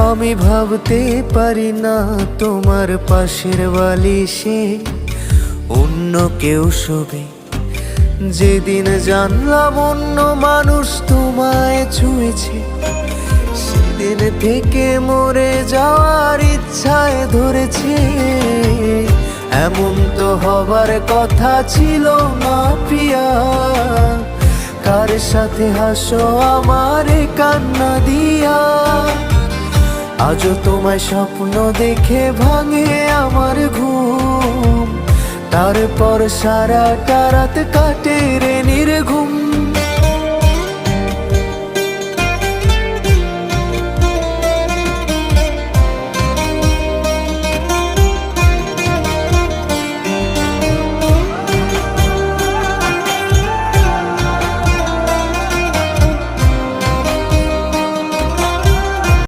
আমি ভাবতে পারি না তোমার পাশের বালিশে অন্য কেউ শোবে। যেদিন জানলাম অন্য মানুষ তোমায় ছুঁয়েছে, সেদিন থেকে মরে যাওয়ার ইচ্ছায় ধরেছে। এমন তো হবার কথা ছিল না প্রিয়া, কার সাথে হাসো আমারে কান্না দিয়া। আজও তোমায় স্বপ্ন দেখে ভাঙে আমার ঘুম, তারপর সারাটা রাত কাটে রে নির্ঘুম।